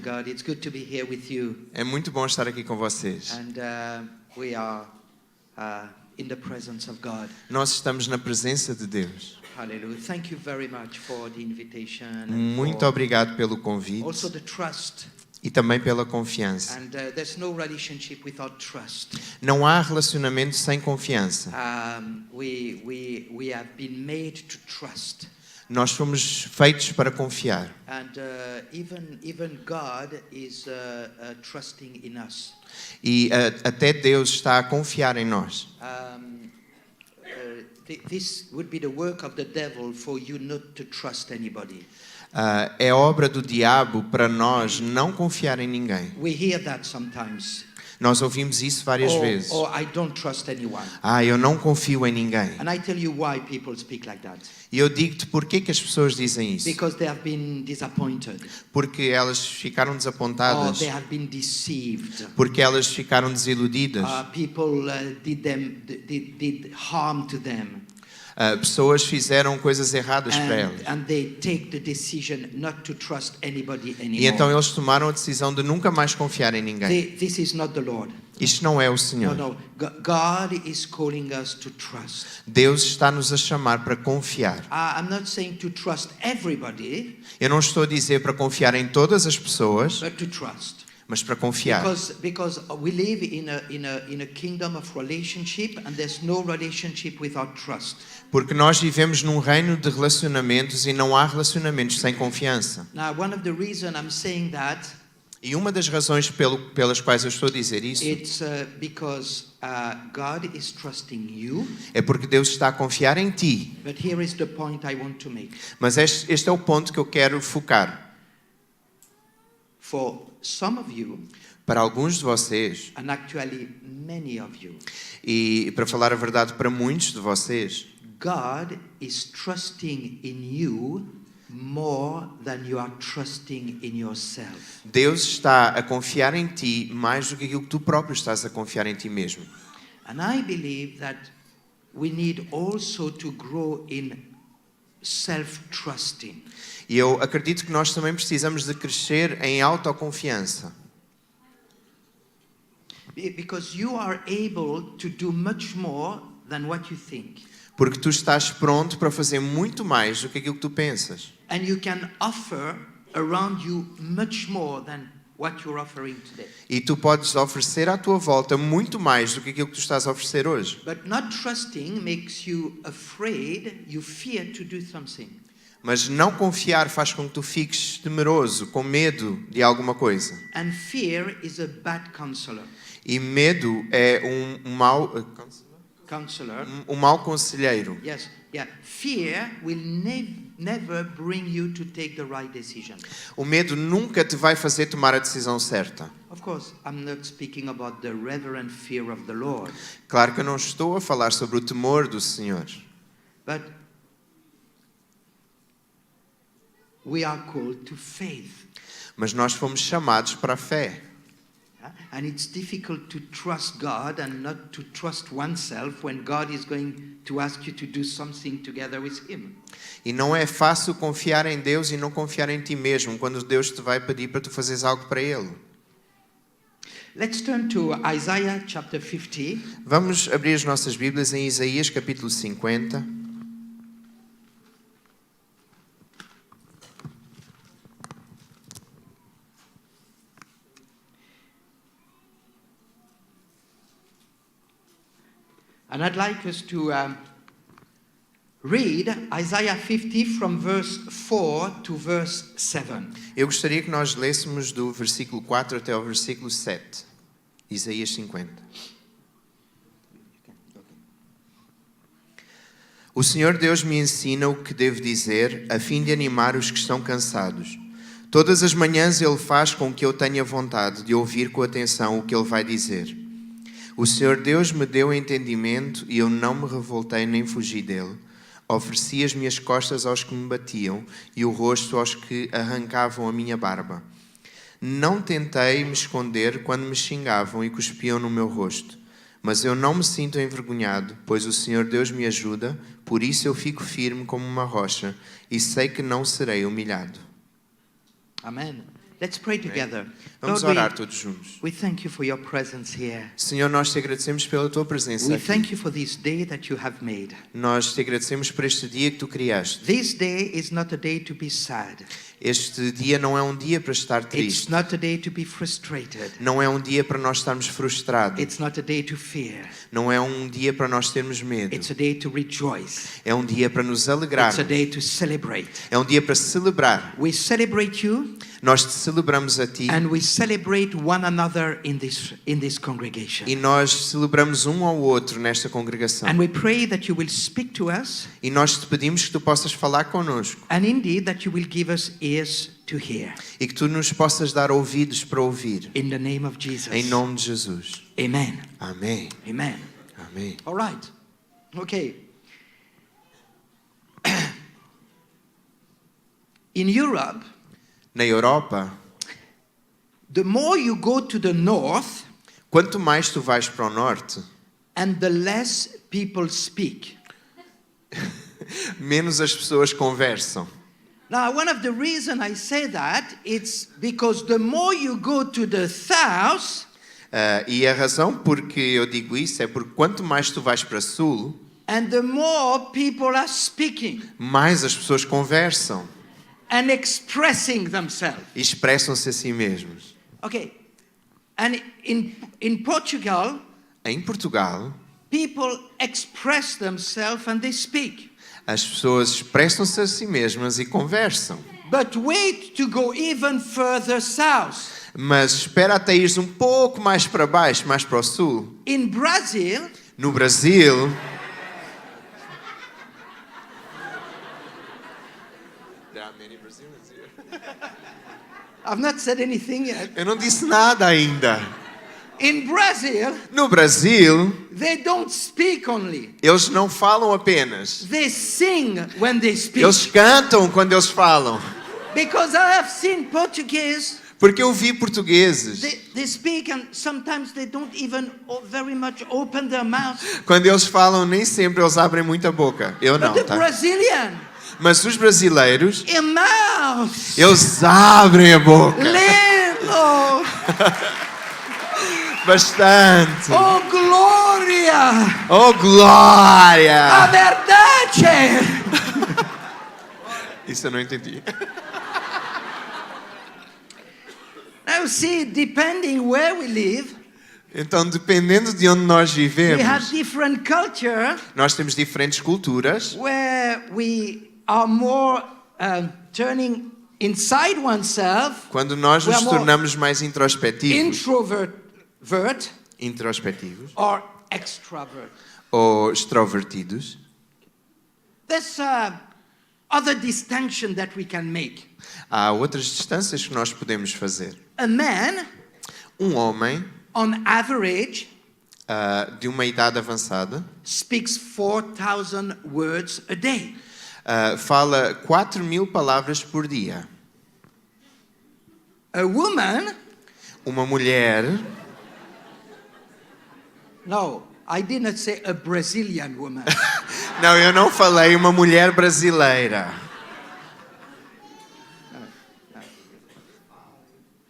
God. It's good to be here with you. É muito bom estar aqui com vocês. And we are in the presence of God. Nós estamos na presença de Deus. Hallelujah. Thank you very much for the invitation. Muito obrigado pelo convite Also the trust. e também pela confiança. And there's no relationship without trust. Não há relacionamento sem confiança. We have been made to trust. Nós fomos feitos para confiar. And even God is trusting in us. E até Deus está a confiar em nós. This would be the work of the devil for you not to trust anybody. É obra do diabo para nós não confiar em ninguém. We hear that sometimes. Nós ouvimos isso várias vezes. Or I don't trust anyone. Eu não confio em ninguém. And I tell you why people speak like that. E eu digo-te porquê que as pessoas dizem isso. Because they have been disappointed. Porque elas ficaram Or desapontadas. they have been deceived. Porque elas ficaram desiludidas. People did harm to them. Pessoas fizeram coisas erradas para elas. And they take the decision not to trust anybody anymore. E então eles tomaram a decisão de nunca mais confiar em ninguém. This is not the Lord. Isto não é o Senhor. No. God is calling us to trust. Deus está-nos a chamar para confiar. I'm not saying to trust everybody. Eu não estou a dizer para confiar em todas as pessoas, But to trust. mas para confiar. Because we live in a kingdom of relationship, and there's no relationship without trust. Porque nós vivemos num reino de relacionamentos e não há relacionamentos sem confiança. Now, one of the reasons I'm saying that, E uma das razões pelas quais eu estou a dizer isso it's because God is trusting you. é porque Deus está a confiar em ti. But here is the point I want to make. Mas este é o ponto que eu quero focar. For some of you, Para alguns de vocês, and actually many of you, e para falar a verdade para muitos de vocês, God is trusting in you more than you are trusting in yourself. Deus está a confiar em ti mais do que aquilo que tu próprio estás a confiar em ti mesmo. And I believe that we need also to grow in self-trusting. E eu acredito que nós também precisamos de crescer em autoconfiança. Because you are able to do much more than what you think. Porque tu estás pronto para fazer muito mais do que aquilo que tu pensas. And you can offer around you much more than what you're offering today. E tu podes oferecer à tua volta muito mais do que aquilo que tu estás a oferecer hoje. But not trusting makes you afraid, you fear to do something. Mas não confiar faz com que tu fiques temeroso, com medo de alguma coisa. And fear is a bad counselor. E medo é um mau conselheiro. Yes, yeah. Fear will never bring you to take the right decision. O medo nunca te vai fazer tomar a decisão certa. Of course, I'm not speaking about the reverent fear of the Lord. Claro que eu não estou a falar sobre o temor do Senhor. But we are called to faith. Mas nós fomos chamados para a fé. And it's difficult to trust God and not to trust oneself when God is going to ask you to do something together with Him. E não é fácil confiar em Deus e não confiar em ti mesmo quando Deus te vai pedir para tu fazeres algo para Ele. Let's turn to Isaiah chapter 50. Vamos abrir as nossas Bíblias em Isaías capítulo 50. And I'd like us to read Isaiah 50 from verse 4 to verse 7. Eu gostaria que nós lêssemos do versículo 4 até ao versículo 7. Isaías 50. O Senhor Deus me ensina o que devo dizer, a fim de animar os que estão cansados. Todas as manhãs Ele faz com que eu tenha vontade de ouvir com atenção o que Ele vai dizer. O Senhor Deus me deu entendimento e eu não me revoltei nem fugi dele. Ofereci as minhas costas aos que me batiam e o rosto aos que arrancavam a minha barba. Não tentei me esconder quando me xingavam e cuspiam no meu rosto. Mas eu não me sinto envergonhado, pois o Senhor Deus me ajuda, por isso eu fico firme como uma rocha e sei que não serei humilhado. Amen. Let's pray together. Vamos Lord, orar todos juntos. we thank you for your presence here. Senhor, nós te agradecemos pela tua presença We aqui. thank you for this day that you have made. Nós te agradecemos por este dia que tu criaste. This day is not a day to be sad. Este dia não é um dia para estar It's triste. not a day to be frustrated. Não é um dia para nós estarmos frustrados. It's not a day to fear. Não é um dia para nós termos medo. It's a day to rejoice. É um dia para nos It's a alegrarmos. day to celebrate. É um dia para celebrar. We celebrate you Nós te celebramos a ti and we celebrate one another in this congregation. e nós celebramos um ao outro nesta congregação. And we pray that you will speak to us E nós te pedimos que tu possas falar connosco and indeed that you will give us ears to hear. e que tu nos possas dar ouvidos para ouvir. In the name of Jesus. Em nome de Jesus. Amen. Amém. Amen. Amém. All right. Okay. In Europe, Na Europa, the more you go to the north quanto mais tu vais para o norte, and the less people speak. menos as pessoas conversam. Now, one of the reasons I say that, it's because the more you go to the south, E a razão por que eu digo isso é porque quanto mais tu vais para sul, and the more people are speaking mais as pessoas conversam and expressing themselves. e expressam-se a si mesmos. Okay. And in Portugal, Em Portugal, people express themselves and they speak. as pessoas expressam-se a si mesmas e conversam. But wait to go even further south. Mas espera até ires um pouco mais para baixo, mais para o sul. In Brazil, No Brasil, I've not said anything yet. eu não disse nada ainda. In Brazil, No Brasil, they don't speak only. eles não falam apenas. They sing when they speak. Eles cantam quando eles falam. Because I have seen Portuguese, Porque eu vi portugueses, they speak and sometimes they don't even very much open their mouth. quando eles falam, nem sempre eles abrem muita boca. Eu não, But the tá? Brazilian, Mas os brasileiros, a mouth, eles abrem a boca. lindo, Bastante. oh glória, Oh, a glória! verdade. Isso eu não entendi. Now see, depending where we live, Então, dependendo de onde nós we have vivemos, different culture nós temos diferentes culturas, where we are more turning inside oneself, quando nós We nos are more tornamos mais introspectivos, introverted or extrovert. ou extrovertidos, There's other distinction that we can make. há outras distâncias que nós podemos fazer. A man, Um homem on average, de uma idade avançada speaks 4,000 words a day. fala 4.000 palavras por dia. A woman, Uma mulher, no, I did not say a Brazilian woman. não, eu não falei uma mulher brasileira.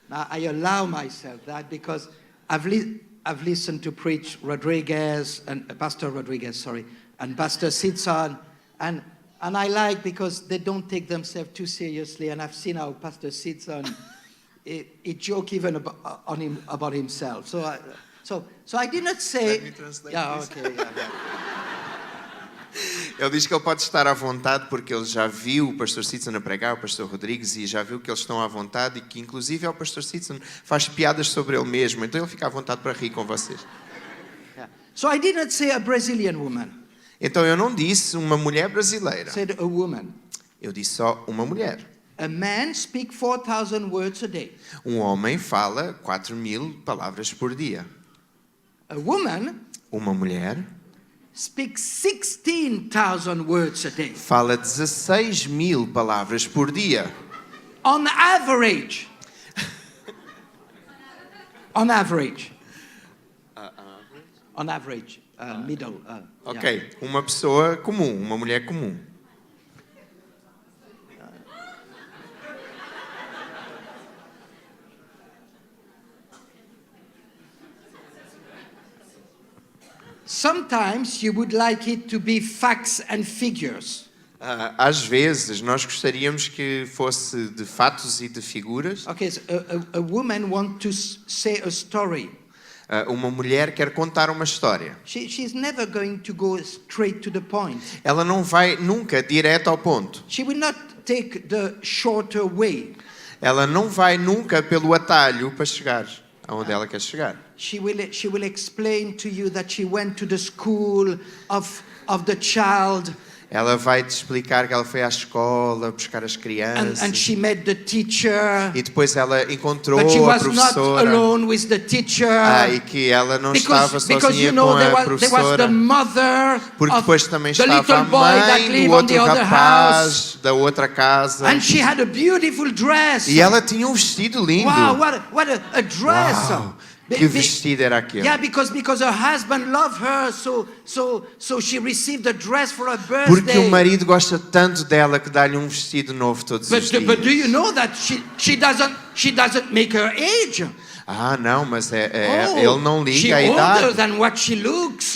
Now, I allow myself that because I've listened to preach Rodriguez and Pastor Rodriguez, sorry, and Pastor Sidson, and I like because they don't take themselves too seriously. And I've seen how Pastor Sidson he joke even about himself. So I did not say. Let me translate Yeah, this. okay. Yeah. Ele diz que ele pode estar à vontade porque ele já viu o pastor Sidson a pregar, o pastor Rodrigues, e já viu que eles estão à vontade e que inclusive o pastor Sidson faz piadas sobre ele mesmo. Então ele fica à vontade para rir com vocês. Yeah. So I did not say a Brazilian woman. Então eu não disse uma mulher brasileira. I said a woman. Eu disse só uma mulher. A man speaks 4,000 words a day. Um homem fala 4.000 palavras por dia. A woman Uma mulher speaks 16,000 words a day. fala 16.000 palavras por dia. On average. On average. On average. Middle. Ok, Yeah. uma pessoa comum, uma mulher comum. sometimes you would like it to be facts and figures. Às vezes nós gostaríamos que fosse de fatos e de figuras. Okay, so a woman wants to say a story. Uma mulher quer contar uma história. She's never going to go straight to the point. Ela não vai nunca direto ao ponto. She will not take the shorter way. Ela não vai nunca pelo atalho para chegar aonde ela quer chegar. She will explain to you that she went to the school of the child. Ela vai te explicar que ela foi à escola buscar as crianças. And she met the teacher. E depois ela encontrou But she a was not professora. alone with the teacher. E que ela não estava Because sozinha you know com a there was the professora. mother Porque of depois também the estava little a boy that mãe lived do on the outro other house. rapaz da outra casa. And she had a beautiful dress. E ela tinha um vestido lindo. Wow, what a dress. Uau, que vestido era aquele? Yeah, because her husband loved her, so she received a dress for her birthday. Porque o marido gosta tanto dela que dá-lhe um vestido novo todos os dias. But do you know that she doesn't make her age? Não, mas ele não liga a She's idade. older than what she looks.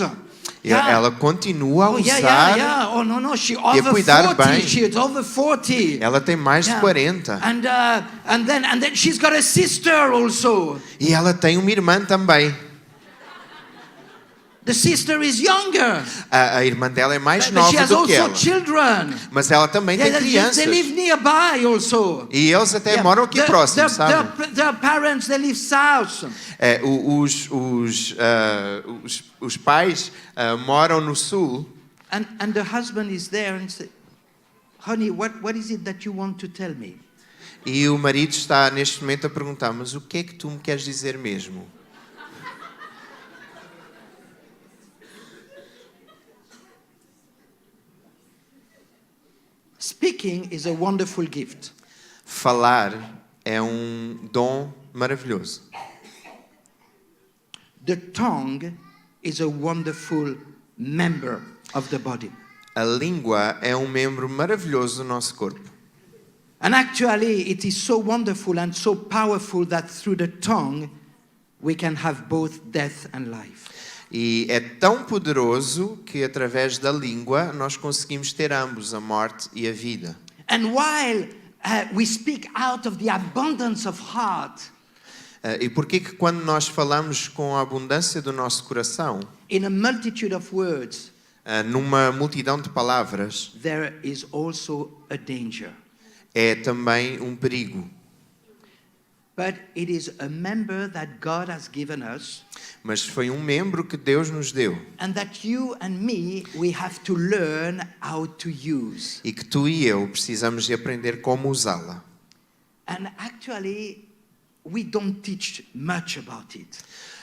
Ela continua a usar yeah. Oh no, she e a over cuidar 40. bem. She's over 40. Ela tem mais de 40. And then she's got a sister also. E ela tem uma irmã também. The sister is younger. A irmã dela é mais But she nova has do que also ela. children. Mas ela também tem crianças. They live nearby also. E eles até moram aqui próximos, sabe? Their parents, they live south. Os pais moram no sul. And the husband is there and says, honey, what is it that you want to tell me? E o marido está neste momento a perguntar, mas o que é que tu me queres dizer mesmo? Speaking is a wonderful gift. Falar é dom maravilhoso. The tongue is a wonderful member of the body. A língua é membro maravilhoso do nosso corpo. And actually, it is so wonderful and so powerful that through the tongue, we can have both death and life. E é tão poderoso que através da língua nós conseguimos ter ambos, a morte e a vida. And while we speak out of the abundance of heart, e porquê que quando nós falamos com a abundância do nosso coração, in a multitude of words, numa multidão de palavras, there is also a danger. É também perigo. But it is a member that God has given us. Mas foi membro que Deus nos deu. And that you and me, we have to learn how to use. E que tu e eu precisamos de aprender como usá-la. And actually, we don't teach much about it.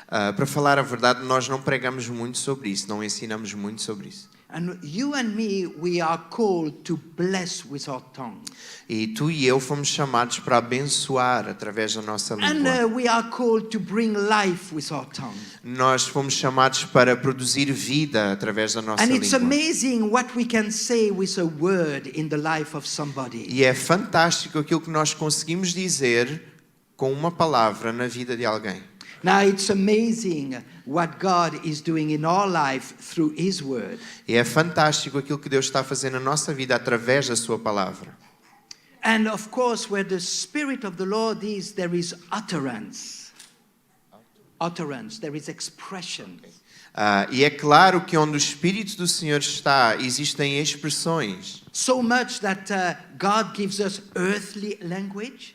Para falar a verdade, nós não pregamos muito sobre isso, não ensinamos muito sobre isso. And you and me, we are called to bless with our tongue. E tu e eu fomos chamados para abençoar através da nossa língua. And we are called to bring life with our tongue. Nós fomos chamados para produzir vida através da nossa And it's língua. amazing what we can say with a word in the life of somebody. E é fantástico aquilo que nós conseguimos dizer com uma palavra na vida de alguém. Now it's amazing what God is doing in our life through His word. E é fantástico aquilo que Deus está a fazer na nossa vida através da sua palavra. And of course, where the Spirit of the Lord is, there is utterance. Utterance, there is expression. E é claro que onde o Espírito do Senhor está, existem expressões. So much that God gives us earthly language.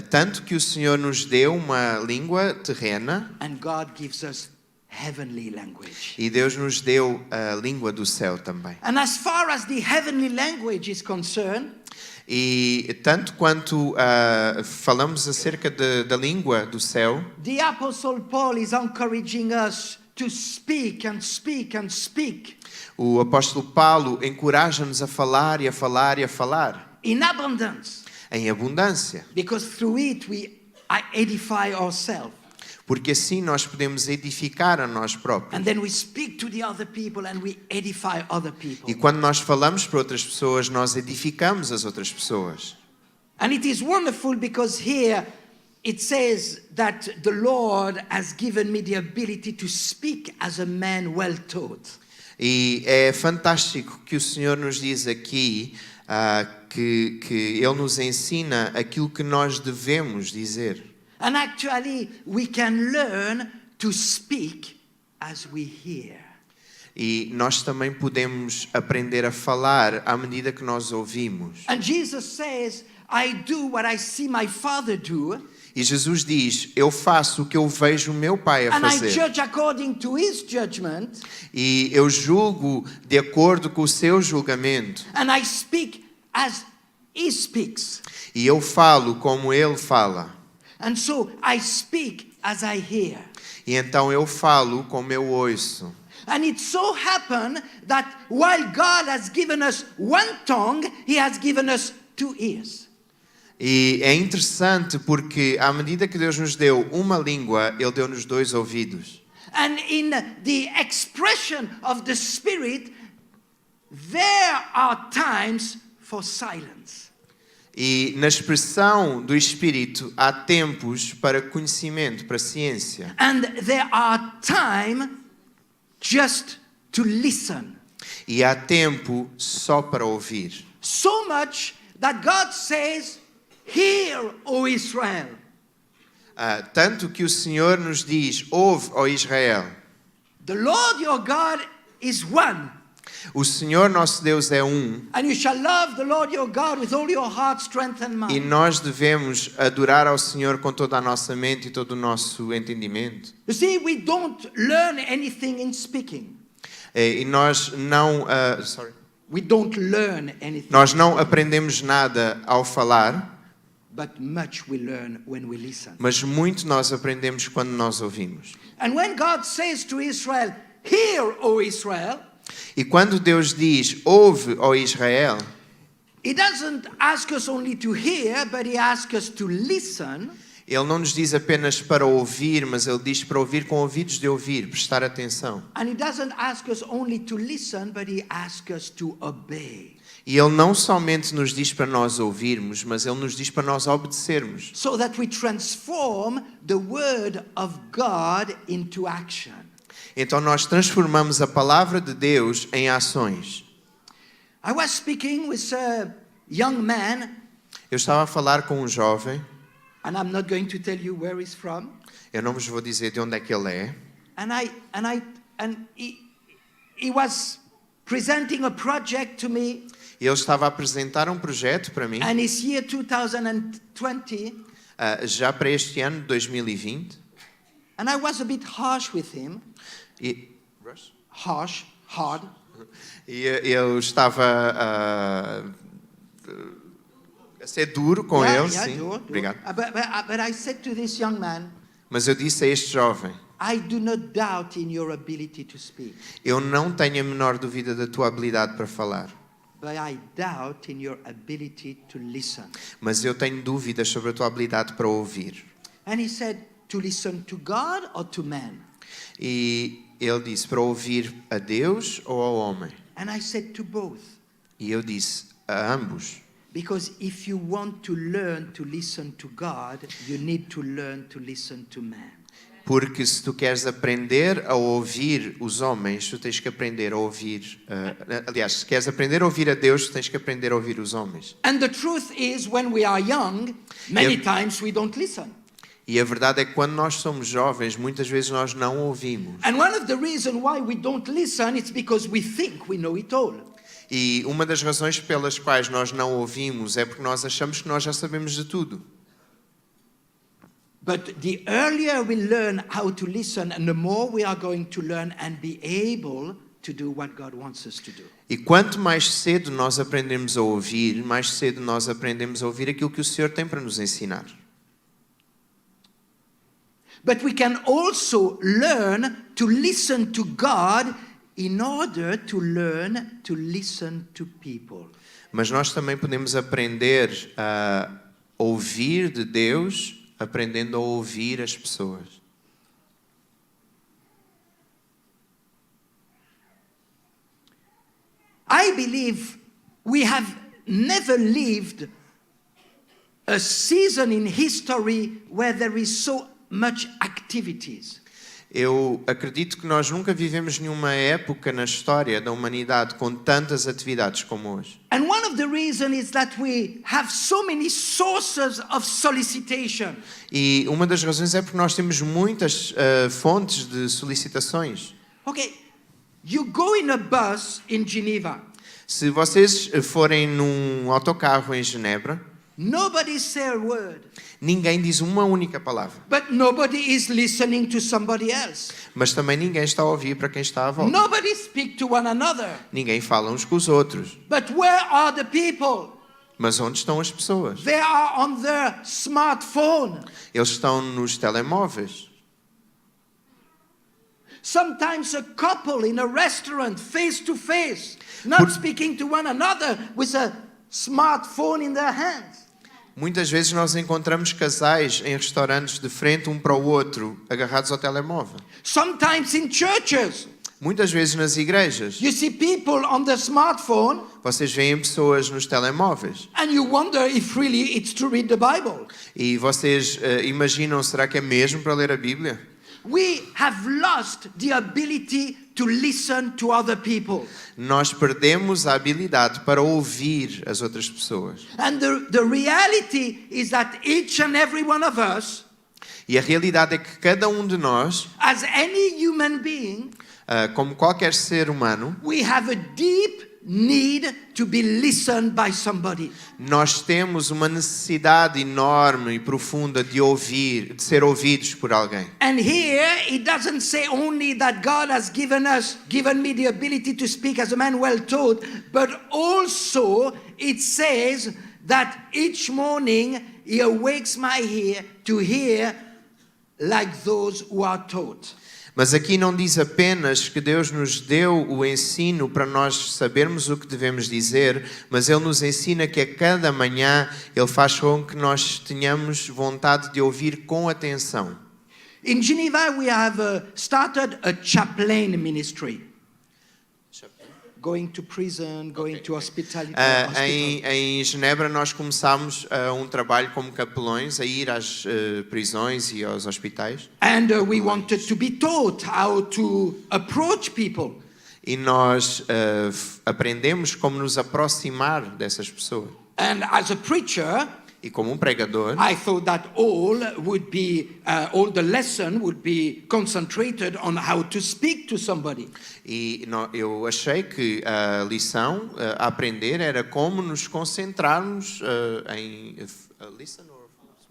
Tanto que o Senhor nos deu uma língua terrena. And God gives us heavenly language. E Deus nos deu a língua do céu também. And as far as the heavenly language is concerned, e tanto quanto falamos acerca da língua do céu, the Apostle Paul is encouraging us to speak and speak and speak. O apóstolo Paulo encoraja-nos a falar e a falar e a falar. In abundance. Em abundância. Because through it we edify ourselves. Porque assim nós podemos edificar a nós próprios. And then we speak to the other people and we edify other people. E quando nós falamos para outras pessoas, nós edificamos as outras pessoas. And it is wonderful because here it says that the Lord has given me the ability to speak as a man well taught. E é fantástico que o Senhor nos diz aqui que Ele nos ensina aquilo que nós devemos dizer. And actually, we can learn to speak as we hear. E nós também podemos aprender a falar à medida que nós ouvimos. And Jesus says, I do what I see my Father do, E Jesus diz, eu faço o que eu vejo o meu Pai a and I fazer. judge according to his judgment, E eu julgo de acordo com o seu julgamento. and I speak as he speaks. E eu falo como ele fala. And so I speak as I hear. E então eu falo como eu ouço. And it so happened that while God has given us one tongue, he has given us two ears. E é interessante porque à medida que Deus nos deu uma língua, Ele deu-nos dois ouvidos. And in the expression of the Spirit, there are times for silence. E na expressão do Espírito há tempos para conhecimento, para ciência. And there are time just to listen. E há tempo só para ouvir. So much that God says, "Hear, O Israel." Tanto que o Senhor nos diz, ouve, ó Israel. The Lord your God is one. O Senhor nosso Deus é um. And you shall love the Lord your God with all your heart, strength and E mind. nós devemos adorar ao Senhor com toda a nossa mente e todo o nosso entendimento. You see, we don't learn anything in speaking. E nós não, We don't learn anything. nós não aprendemos nada ao falar, But much we learn when we listen. mas muito nós aprendemos quando nós ouvimos. And when God says to Israel, "Hear, O Israel," E quando Deus diz, ouve, ó Israel, He doesn't ask us only to hear, but He asks us to listen. Ele não nos diz apenas para ouvir, mas Ele diz para ouvir com ouvidos de ouvir, prestar atenção. And He doesn't ask us only to listen, but He asks us to obey. E Ele não somente nos diz para nós ouvirmos, mas Ele nos diz para nós obedecermos. So that we transform the Word of God into action. Então nós transformamos a palavra de Deus em ações. I was speaking with a young man, Eu estava a falar com um jovem, and I'm not going to tell you where he's from. eu não vos vou dizer de onde é que ele é, And he was presenting a project to me, e ele estava a apresentar um projeto para mim, and it's year 2020, já para este ano, 2020, and I was a bit harsh with him. Hard. E eu estava a ser duro com ele, sim. do. Obrigado. But I said to this young man, Mas eu disse a este jovem, I do not doubt in your ability to speak, eu não tenho a menor dúvida da tua habilidade para falar, but I doubt in your ability to listen. mas eu tenho dúvidas sobre a tua habilidade para ouvir. And he said, to listen to God or to man? E ele disse, para ouvir a Deus ou ao homem? And I said, to both. E eu disse, a ambos. Because if you want to learn to listen to God, you need to learn to listen to man. Porque se tu queres aprender a ouvir os homens, tu tens que aprender a ouvir... aliás, se queres aprender a ouvir a Deus, tu tens que aprender a ouvir os homens. And the truth is, when we are young, many Yep. times we don't listen. E a verdade é que quando nós somos jovens, muitas vezes nós não ouvimos. And one of the reasons why we don't listen is because we think we know it all. E uma das razões pelas quais nós não ouvimos é porque nós achamos que nós já sabemos de tudo. But the earlier we learn how to listen, and the more we are going to learn and be able to do what God wants us to do. E quanto mais cedo nós aprendemos a ouvir, mais cedo nós aprendemos a ouvir aquilo que o Senhor tem para nos ensinar. But we can also learn to listen to God in order to learn to listen to people. Mas nós também podemos aprender a ouvir de Deus, aprendendo a ouvir as pessoas. I believe we have never lived a season in history where there is so much activities. Eu acredito que nós nunca vivemos nenhuma época na história da humanidade com tantas atividades como hoje. And one of the reasons is that we have so many sources of solicitation. E uma das razões é porque nós temos muitas fontes de solicitações. Okay, you go in a bus in Geneva. Se vocês forem num autocarro em Genebra, Nobody say a word, ninguém diz uma única palavra. but nobody is listening to somebody else. Mas também ninguém está a ouvir para quem está à volta. Nobody speak to one another. Ninguém fala uns com os outros. But where are the people? Mas onde estão as pessoas? They are on their smartphone. Eles estão nos telemóveis. Sometimes a couple in a restaurant, face to face, not speaking to one another with a smartphone in their hands. Muitas vezes nós encontramos casais em restaurantes de frente um para o outro, agarrados ao telemóvel. Sometimes in churches, Muitas vezes nas igrejas, you see people on the smartphone vocês veem pessoas nos telemóveis and you wonder if really it's to read the Bible. e vocês imaginam, será que é mesmo para ler a Bíblia? We have lost the ability to listen to other people. Nós perdemos a habilidade para ouvir as outras pessoas. And the reality is that each and every one of us, E a realidade é que cada um de nós, as any human being, como qualquer ser humano, we have a deep need to be listened by somebody. nós temos uma necessidade enorme e profunda de ouvir, de ser ouvidos por alguém. And here it doesn't say only that God has given me the ability to speak as a man well taught, but also it says that each morning he awakes my ear to hear like those who are taught. Mas aqui não diz apenas que Deus nos deu o ensino para nós sabermos o que devemos dizer, mas Ele nos ensina que a cada manhã Ele faz com que nós tenhamos vontade de ouvir com atenção. In Geneva we have started a chaplain ministry. Going to prison, going to hospitality. Em Genebra nós começámos um trabalho como capelões a ir às prisões e aos hospitais. And we wanted to be taught how to approach people. E nós aprendemos como nos aproximar dessas pessoas. And as a preacher, E como pregador, I thought that all the lesson would be concentrated on how to speak to somebody. eu achei que a lição a aprender era como nos concentrarmos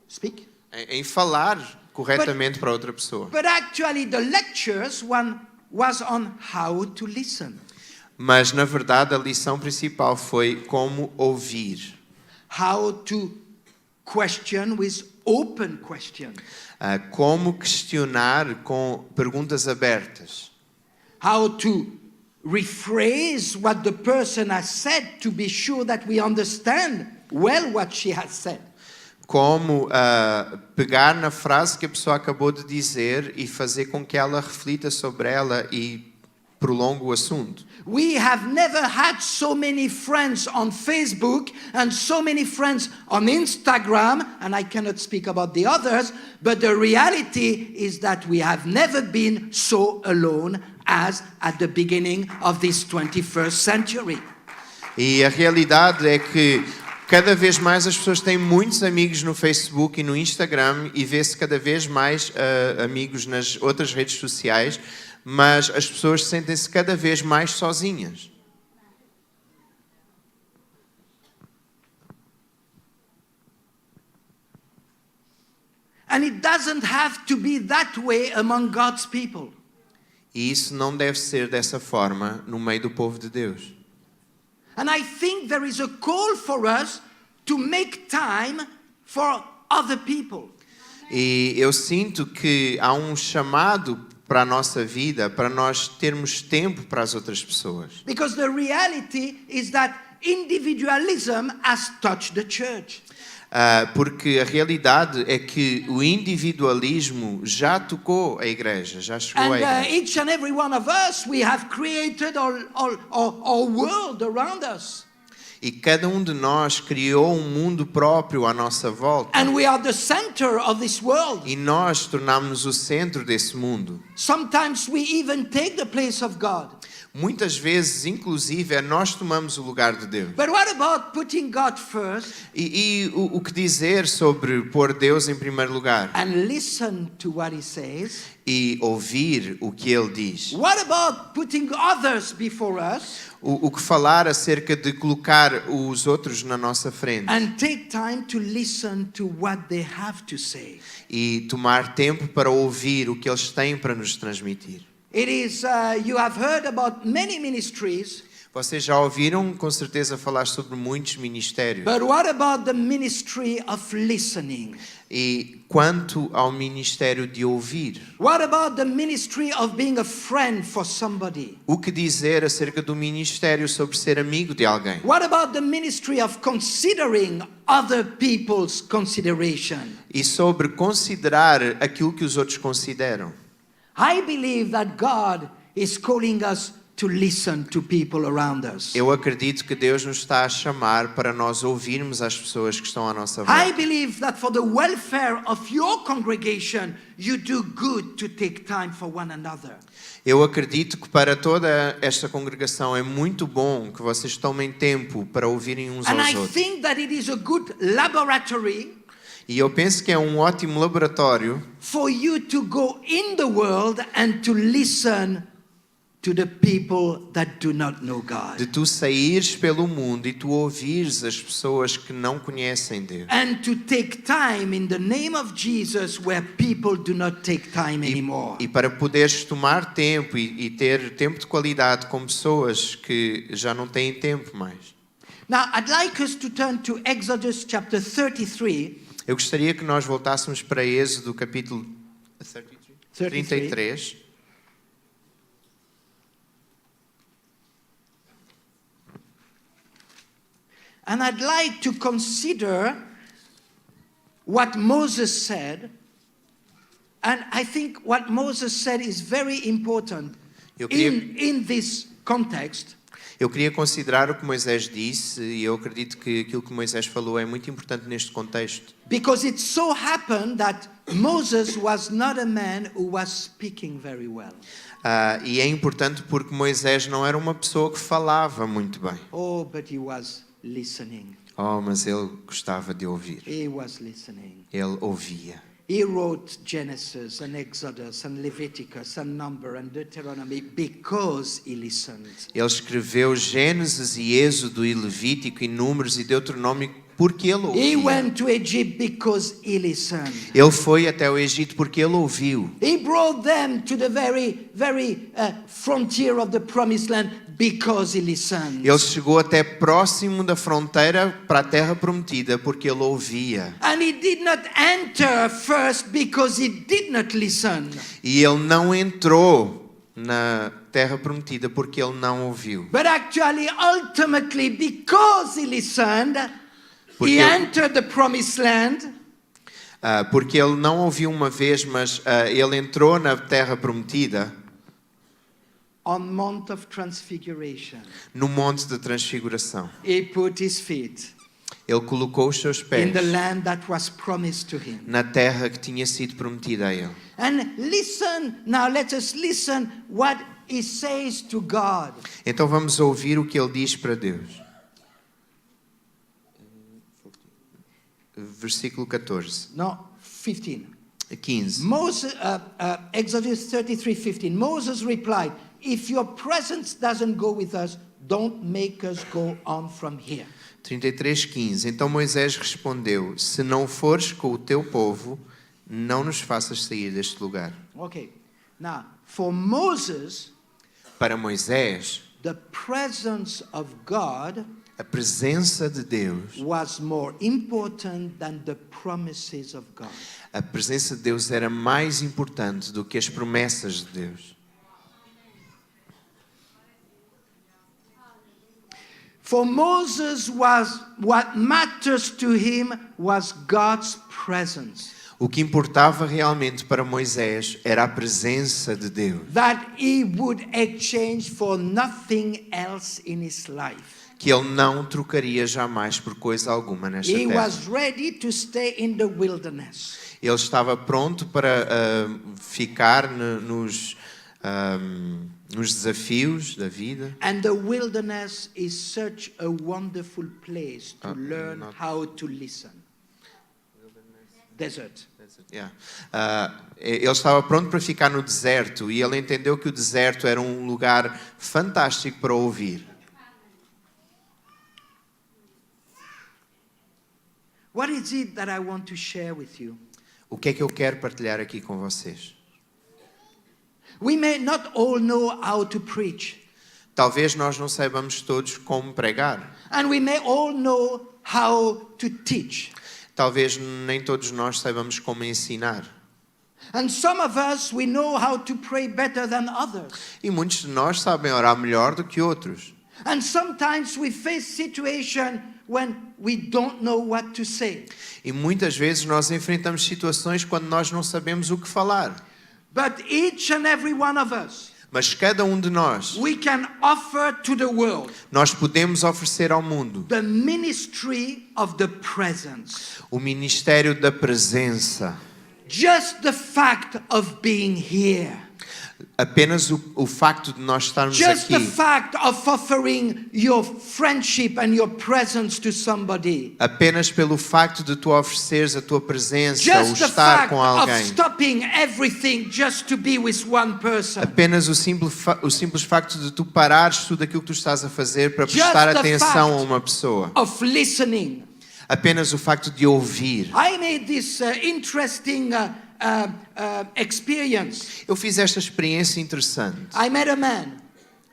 Speak. em falar corretamente para outra pessoa. But actually the lectures was on how to listen. Mas na verdade a lição principal foi como ouvir. How to question with open question. Como questionar com perguntas abertas. How to rephrase what the person has said to be sure that we understand well what she has said. Como pegar na frase que a pessoa acabou de dizer e fazer com que ela reflita sobre ela e prolongue o assunto. We have never had so many friends on Facebook and so many friends on Instagram, and I cannot speak about the others, but the reality is that we have never been so alone as at the beginning of this 21st century. E a realidade é que cada vez mais as pessoas têm muitos amigos no Facebook e no Instagram e vê-se cada vez mais amigos nas outras redes sociais, mas as pessoas sentem-se cada vez mais sozinhas. And it doesn't have to be that way among God's people. E isso não deve ser dessa forma no meio do povo de Deus. And I think there is a call for us to make time for other people. E eu sinto que há um chamado para a nossa vida, para nós termos tempo para as outras pessoas. Because the reality is that individualism has touched the church. Porque a realidade é que o individualismo já tocou a igreja, já chegou à And igreja. each and every one of us, we have created our world around us. E cada um de nós criou um mundo próprio à nossa volta. And we are the center of this world. E nós tornámos-nos o centro desse mundo. Sometimes we even take the place of God. Muitas vezes, inclusive, nós tomamos o lugar de Deus. But what about putting God first E o que dizer sobre pôr Deus em primeiro lugar? and listen to what He says? E ouvir o que Ele diz? What about putting others before us O que falar acerca de colocar os outros na nossa frente? and take time to listen to what they have to say? E tomar tempo para ouvir o que eles têm para nos transmitir. It is, you have heard about many ministries, Vocês já ouviram, com certeza, falar sobre muitos ministérios. but what about the ministry of listening? E quanto ao ministério de ouvir? What about the ministry of being a friend for somebody? O que dizer acerca do ministério sobre ser amigo de alguém? What about the ministry of considering other people's consideration? E sobre considerar aquilo que os outros consideram? I believe that God is calling us to listen to people around us. Eu acredito que Deus nos está a chamar para nós ouvirmos as pessoas que estão à nossa I volta. believe that for the welfare of your congregation, you do good to take time for one another. Eu acredito que para toda esta congregação é muito bom que vocês tomem tempo para ouvirem uns And aos I outros. think that it is a good laboratory E eu penso que é um ótimo laboratório for you to go in the world and to listen to the people that do not know God. de tu saíres pelo mundo e tu ouvires as pessoas que não conhecem Deus. And to take time in the name of Jesus where people do not take time anymore. E para poderes tomar tempo e ter tempo de qualidade com pessoas que já não têm tempo mais. Now, I'd like us to turn to Exodus chapter 33. Eu gostaria que nós voltássemos para Êxodo capítulo 33. And I'd like to consider what Moses said. And I think what Moses said is very important Eu queria, in this context. eu queria considerar o que Moisés disse e eu acredito que aquilo que Moisés falou é muito importante neste contexto. Because it so happened that Moses was not a man who was speaking very well. E é importante porque Moisés não era uma pessoa que falava muito bem. Oh, but he was listening. Oh, mas ele gostava de ouvir. He was listening. Ele ouvia. He wrote Genesis and Exodus and Leviticus and Number and Deuteronomy because he listened. Ele escreveu Gênesis e Êxodo e Levítico e Números e Deuteronômio porque ele He ouvia. went to Egypt because he listened. Ele foi até o Egito porque ele ouviu. He brought them to the very frontier of the promised land because he listened. Ele chegou até próximo da fronteira para a terra prometida porque ele ouvia. And he did not enter first because he did not listen. E ele não entrou na terra prometida porque ele não ouviu. But actually, ultimately, because he listened, Porque he ele- entered the promised land. Porque ele não ouviu uma vez, mas ele entrou na terra prometida On Mount of Transfiguration, no Monte da Transfiguração. he put his feet Ele colocou os seus in pés the land that was promised to him. na terra que tinha sido prometida a ele. And listen, now let us listen what he says to God. Então vamos ouvir o que ele diz para Deus. Versículo 14. No, 15. 15. Moses, Exodus 33:15. Moses replied, "If your presence doesn't go with us, don't make us go on from here." 33:15. Então Moisés respondeu: Se não fores com o teu povo, não nos faças sair deste lugar. Okay. Now, for Moses, Para Moisés, the presence of God a presença de Deus, was more important than the promises of God. a presença de Deus era mais importante do que as promessas de Deus. For Moses, what matters to him was God's presence. O que importava realmente para Moisés era a presença de Deus. That he would exchange for nothing else in his life. que ele não trocaria jamais por coisa alguma nesta He terra. was ready to stay in the wilderness. Ele estava pronto para ficar nos desafios da vida. And the wilderness is such a wonderful place to learn how to listen. Desert. Yeah. Ele estava pronto para ficar no deserto e ele entendeu que o deserto era um lugar fantástico para ouvir. What is it that I want to share with you? O que é que eu quero partilhar aqui com vocês? We may not all know how to preach, Talvez nós não saibamos todos como pregar. and we may all know how to teach. Talvez nem todos nós saibamos como ensinar. And some of us, we know how to pray better than others. E muitos de nós sabem orar melhor do que outros. And sometimes we face situation when we don't know what to say. E muitas vezes nós enfrentamos situações quando nós não sabemos o que falar. But each and every one of us, Mas cada um de nós, we can offer to the world nós podemos oferecer ao mundo the ministry of the presence. o ministério da presença. Just the fact of being here. Apenas o facto de nós estarmos Just the aqui. fact of offering your friendship and your presence to somebody. Apenas pelo facto de tu ofereceres a tua presença, o Just the estar fact com of alguém. stopping everything just to be with one person. Apenas o simples facto de tu parares tudo aquilo que tu estás a fazer para Just prestar the atenção a fact uma pessoa. Of listening. Apenas o facto de ouvir. I made this interesting experience. Eu fiz esta experiência interessante. I met a man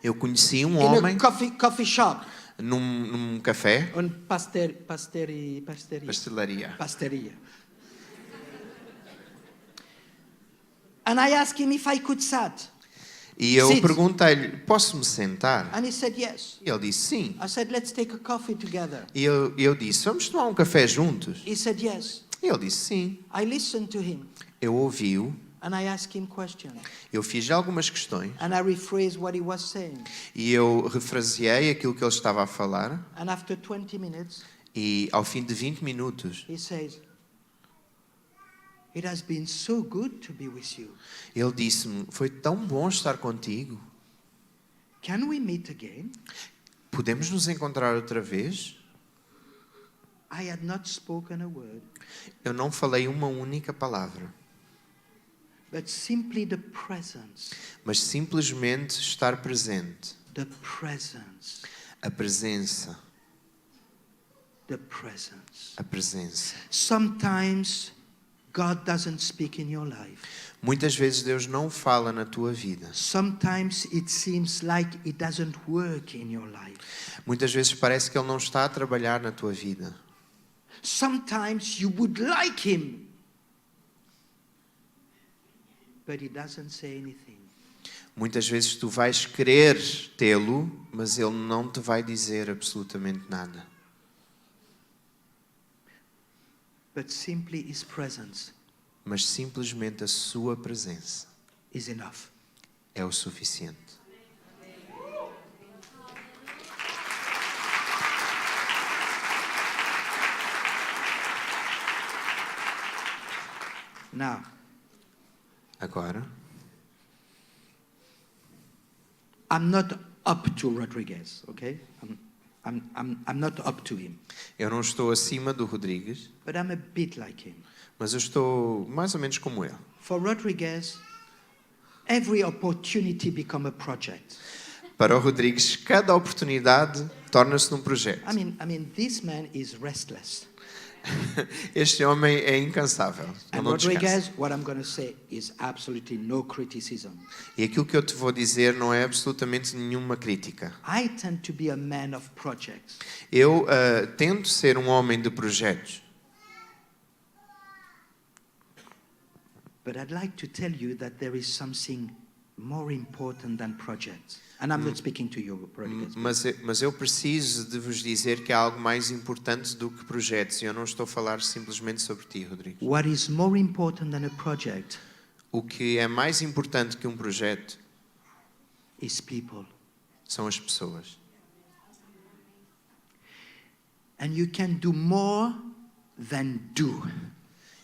Eu conheci um in homem a coffee shop. num café, On pasteria. pastelaria. And I asked him if I could sit. E eu Sit. perguntei-lhe, posso-me sentar? And he said yes. E ele disse sim. I said, let's take a coffee together. E eu disse, vamos tomar um café juntos? He said yes. E ele disse sim. I listened to him Eu ouvi-o, and I asked him questions. eu fiz algumas questões And I rephrased what he was saying. e eu refraseei aquilo que ele estava a falar And after 20 minutes, e ao fim de 20 minutos he says, it has been so good to be with you. ele disse-me, foi tão bom estar contigo. Can we meet again? Podemos nos encontrar outra vez? I had not spoken a word, Eu não falei uma única palavra, but simply the presence. mas simplesmente estar presente. The presence. A presença, The presence. a presença. Sometimes God doesn't speak in your life. Muitas vezes Deus não fala na tua vida. Sometimes it seems like it doesn't work in your life. Muitas vezes parece que Ele não está a trabalhar na tua vida. Sometimes you would like him, but he doesn't say anything. Muitas vezes tu vais querer tê-lo, mas Ele não te vai dizer absolutamente nada. But simply his presence Mas simplesmente a sua presença is enough. é o suficiente. Now, Agora, I'm not up to Rodriguez, okay? I'm not up to him, eu não estou acima do Rodrigues, but I'm a bit like him. mas eu estou mais ou menos como ele. For Rodriguez, every opportunity become a project. Para o Rodrigues, cada oportunidade torna-se num projeto. I mean, this man is restless. Este homem é incansável. Ele And não descansa. Rodriguez, what I'm going to say is absolutely no criticism. E aquilo que eu te vou dizer não é absolutamente nenhuma crítica. I tend to be a man of projects. Eu tento ser um homem de projetos. But I'd like to tell you that there is something more important than projects. And I'm not speaking to you, Rodriguez. Mas eu preciso de vos dizer que há algo mais importante do que projetos. E eu não estou a falar simplesmente sobre ti, Rodrigo. What is more important than a project O que é mais importante que um projeto is people. são as pessoas. And you can do more than do.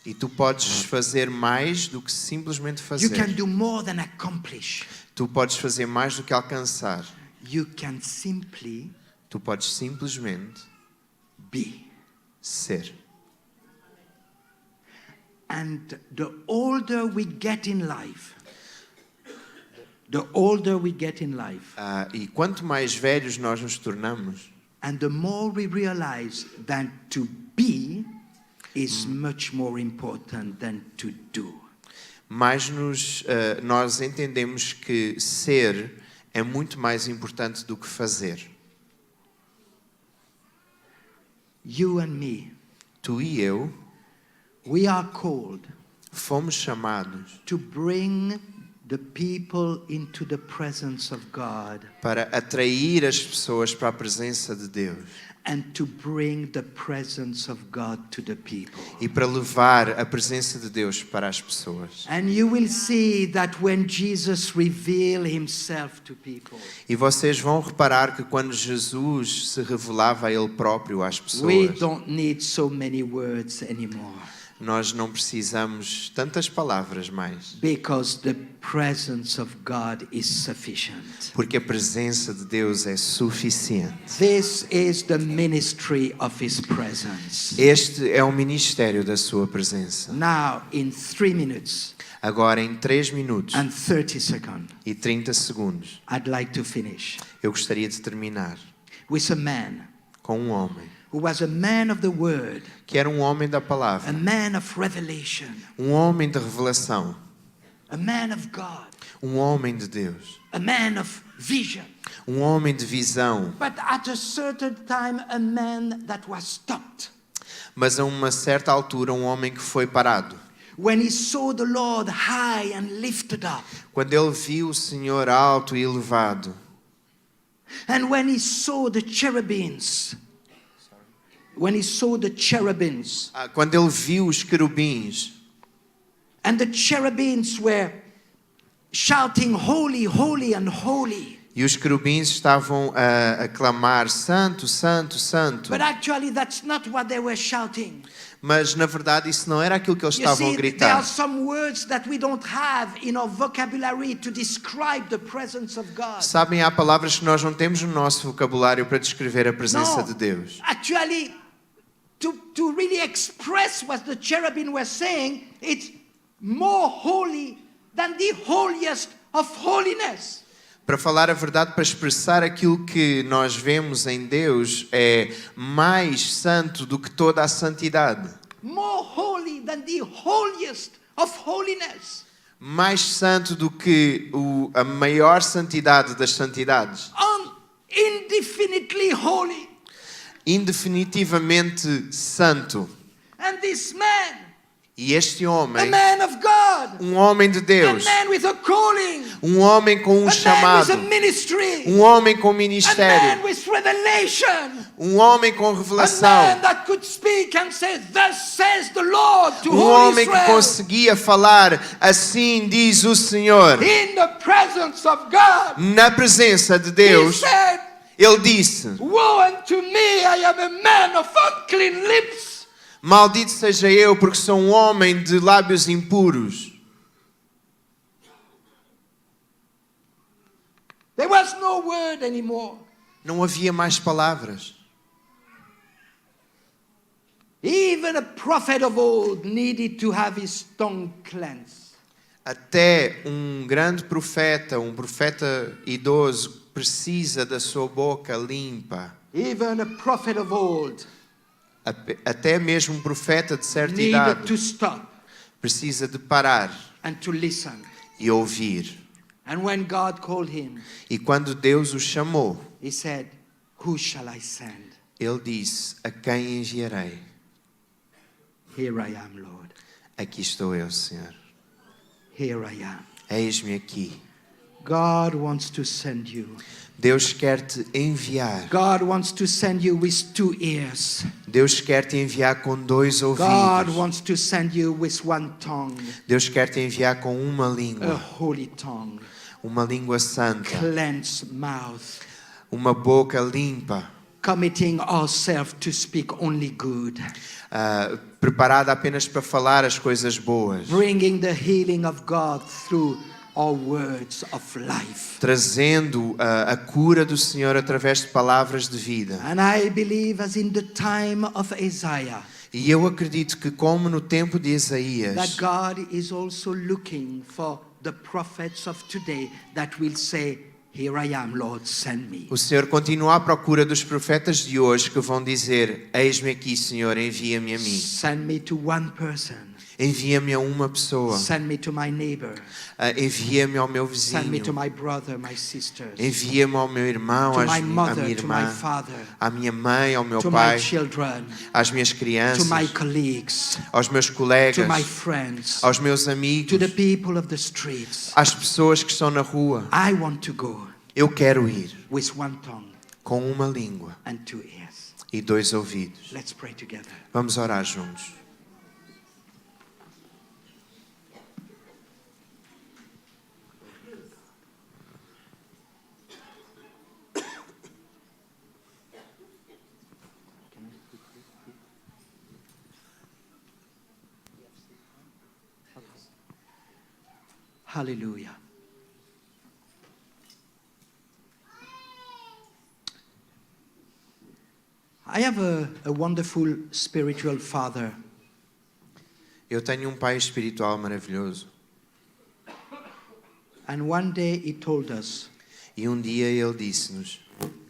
E tu podes fazer mais do que simplesmente You fazer. can do more than accomplish. Tu podes fazer mais do que alcançar. You can simply Tu podes simplesmente be. ser. And the older we get in life, the older we get in life, E quanto mais velhos nós nos tornamos, and the more we realize that to be is much more important than to do. mais nós entendemos que ser é muito mais importante do que fazer. You and me, Tu e eu we are called fomos chamados to bring the people into the presence of God para atrair as pessoas para a presença de Deus and to bring the presence of God to the people. e para levar a presença de Deus para as pessoas. And you will see that when Jesus revealed himself to people, E vocês vão reparar que quando Jesus se revelava a Ele próprio às we pessoas, don't need so many words anymore nós não precisamos tantas palavras mais, because the presence of God is sufficient. porque a presença de Deus é suficiente. This is the ministry of his presence. Este é o ministério da sua presença. Now, in 3 minutes Agora, em 3 minutos and 30 seconds, e 30 segundos, I'd like to finish eu gostaria de terminar with a man com um homem, who was a man of the word, que era um homem da a palavra, man of revelation, um homem de revelação, a man of God, um homem de Deus, a man of vision. um homem de visão, But at a certain time, a man that was stopped. mas a uma certa altura um homem que foi parado. When he saw the Lord high and lifted up, Quando ele viu o Senhor alto e elevado, and when he saw the cherubims, quando ele viu os querubins, and the cherubims were shouting, holy, holy, and holy. e os querubins estavam a clamar Santo, Santo, Santo, But actually, that's not what they were shouting. mas na verdade isso não era aquilo que eles You estavam a see, there gritar. are some words that we don't have in our vocabulary to describe the presence of God. Sabem, há palavras que nós não temos no nosso vocabulário para descrever a presença de Deus. Actually, to really express what the cherubim were saying, it's more holy than the holiest of holiness. Para falar a verdade, para expressar aquilo que nós vemos em Deus, é mais santo do que toda a santidade. More holy than the holiest of holiness. Mais santo do que a maior santidade das santidades. Indefinitely holy. Indefinitivamente santo. And this man, E este a homem, man of God, um homem de a Deus, man with a calling, um homem com a um man chamado, with a ministry, um homem com a man ministério, with revelation, um homem com a man revelação, that could speak and say, "Thus says the Lord to um all homem que Israel." conseguia falar, assim diz o Senhor. In the presence of God, Na presença de he Deus, said, ele disse: "Woe unto me, I am a man of unclean lips." Maldito seja eu, porque sou um homem de lábios impuros. There was no word anymore. Não havia mais palavras. Even a prophet of old needed to have his tongue cleansed. Até um grande profeta, um profeta idoso, precisa da sua boca limpa. Even a prophet of old Até mesmo um profeta de certa needed idade to stop precisa de parar and to listen. e ouvir. And when God called him, E quando Deus o chamou, he said, "Who shall I send? ele disse: A quem enviarei? Here I am, Lord. Aqui estou eu, Senhor. Here I am." Eis-me aqui. God wants to send you. Deus quer te enviar. God wants to send you with 2 ears. Deus quer te enviar com 2 God ouvidos. wants to send you with 1 tongue, Deus quer te enviar com uma a língua, holy tongue, uma língua santa, cleansed mouth, uma boca limpa, committing ourselves to speak only good, preparada apenas para falar as coisas boas, bringing the healing of God through our words of life. trazendo a cura do Senhor através de palavras de vida. And I believe, as in the time of Isaiah, E eu acredito que, como no tempo de that Isaías, God is also looking for the prophets of today that will say, "Here I am, Lord, send me." o Senhor continua à procura dos profetas de hoje que vão dizer: eis-me aqui, Senhor, envia-me a mim. Send me to one person. Envia-me a uma pessoa. Send me to my neighbor. Envia-me ao meu Send me to vizinho. my brother, my sisters. Envia-me ao meu irmão, To à my minha mother, to my irmã, father. à minha mãe, ao meu To pai, my children. às minhas To crianças, my colleagues. aos meus To colegas, my friends. aos meus To amigos, the people of the streets. às pessoas que estão na rua. I want to go Eu quero ir with one tongue com uma língua and two ears. e 2 ouvidos. Let's pray together. Vamos orar juntos. Hallelujah. I have a wonderful spiritual father. Eu tenho um pai espiritual maravilhoso. And one day he told us, E um dia ele disse-nos: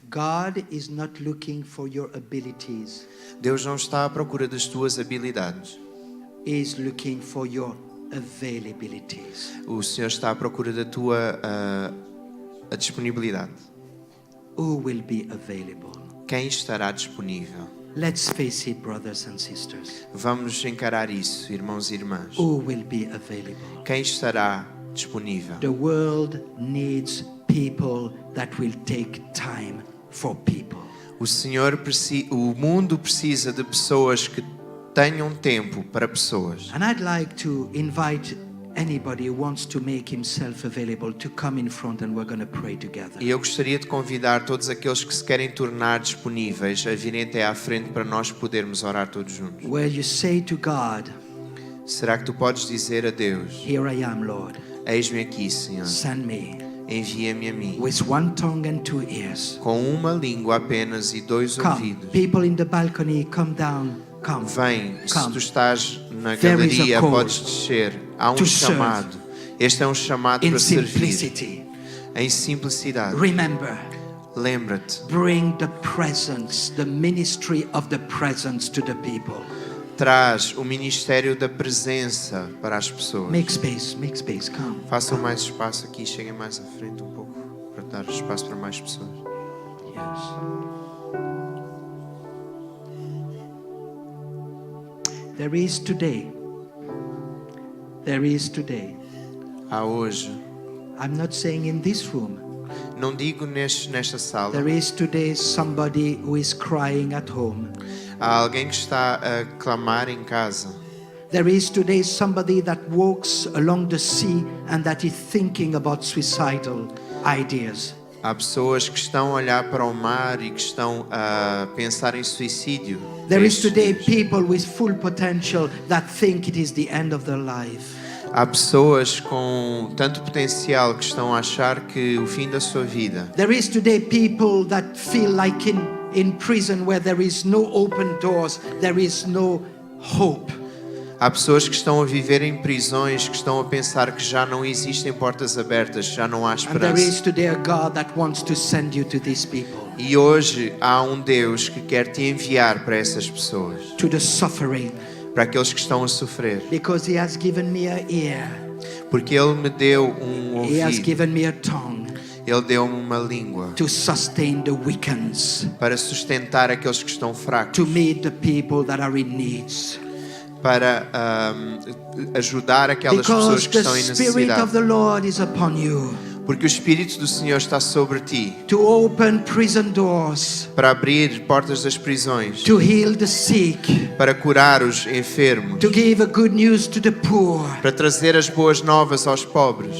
God is not looking for your abilities. Deus não está à procura das tuas habilidades. He is looking for your availabilities. O Senhor está à procura da tua a disponibilidade. Who will be available? Quem estará disponível? Let's face it, brothers and sisters. Vamos encarar isso, irmãos e irmãs. Who will be available? Quem estará disponível? The world needs people that will take time for people. O mundo precisa de pessoas que tenham tempo para pessoas. And I'd like to invite anybody who wants to make himself available to come in front and we're going to pray together. E eu gostaria de convidar todos aqueles que se querem tornar disponíveis a virem até à frente para nós podermos orar todos juntos. Where you say to God, Será que tu podes dizer a Deus: "Here I am, Lord. eis-me aqui, Senhor, Send me." envia-me a mim, With one tongue and two ears. com uma língua apenas e 2 Come, ouvidos. people in the balcony, come down. Come. Vem, se Come. tu estás na There is a galeria, call podes descer. Há um to serve. chamado. Este é um chamado In para servir. simplicity. Em simplicidade. Remember, Lembra-te, bring the presence, the ministry of the presence to the people. traz o ministério da presença para as pessoas. Make space, come. Façam mais espaço aqui, cheguem mais à frente um pouco, para dar espaço para mais pessoas. Yes. There is today. Há hoje, I'm not saying in this room. não digo nesta sala, There is today somebody who is crying at home. há alguém que está a clamar em casa. There is today somebody that walks along the sea and that is thinking about suicidal ideas. Há pessoas que estão a olhar para o mar e que estão a pensar em suicídio. There is Estes today dias. people with full potential that think it is the end of their life. Há pessoas com tanto potencial que estão a achar que o fim da sua vida. There is today people that feel like in prison where there is no open doors, there is no hope. Há pessoas que estão a viver em prisões, que estão a pensar que já não existem portas abertas, já não há And there is esperança. today a God that wants to send you to these people, E hoje há um Deus que quer te enviar para essas pessoas, to the suffering, para aqueles que estão a sofrer, because He has given me an ear, porque Ele me deu um He has ouvido, given me a tongue Ele deu-me uma língua to sustain the weak ones, para sustentar aqueles que estão fracos, to meet the people that are in needs. para ajudar aquelas pessoas Because que the estão em Spirit necessidade. of the Lord is upon you Porque o Espírito do Senhor está sobre ti, to open prison doors, para abrir portas das prisões, to heal the sick, para curar os enfermos, to give a good news to the poor, para trazer as boas novas aos pobres,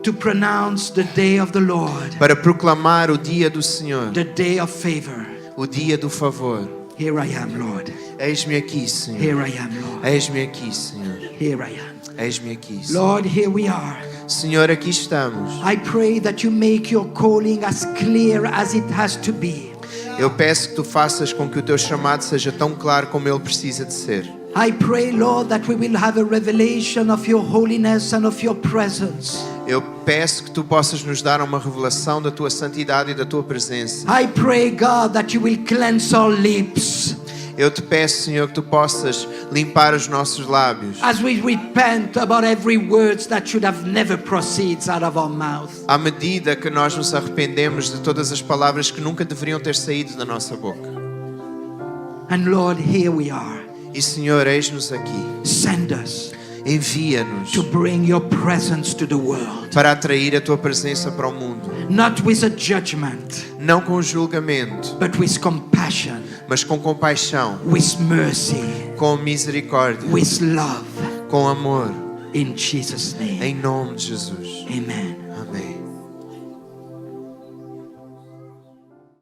to pronounce the day of the Lord, para proclamar o dia do Senhor, the day of favor, o o dia do favor. Here I am, Lord. Eis-me aqui, Senhor. Here I am, Lord. Eis-me aqui, Senhor. Here I am. Eis-me aqui, Senhor. Lord, here we are. Senhor, aqui estamos. I pray that you make your calling as clear as it has to be. Eu peço que tu faças com que o teu chamado seja tão claro como ele precisa de ser. I pray, Lord, that we will have a revelation of your holiness and of your presence. Eu peço que tu possas nos dar uma revelação da tua santidade e da tua presença. I pray, God, that you will cleanse our lips Eu te peço, Senhor, que tu possas limpar os nossos lábios. as we repent about every word that should have never proceeds out of our mouth. À medida que nós nos arrependemos de todas as palavras que nunca deveriam ter saído da nossa boca. And Lord, here we are. E Senhor, eis-nos aqui. Send us Envia-nos to bring your presence to the world, para atrair a tua presença para o mundo. not with a judgment, Não com julgamento, but with compassion, mas com compaixão, with mercy, com misericórdia, with love. com amor. In Jesus' name, Em nome de Jesus. amen. Amém.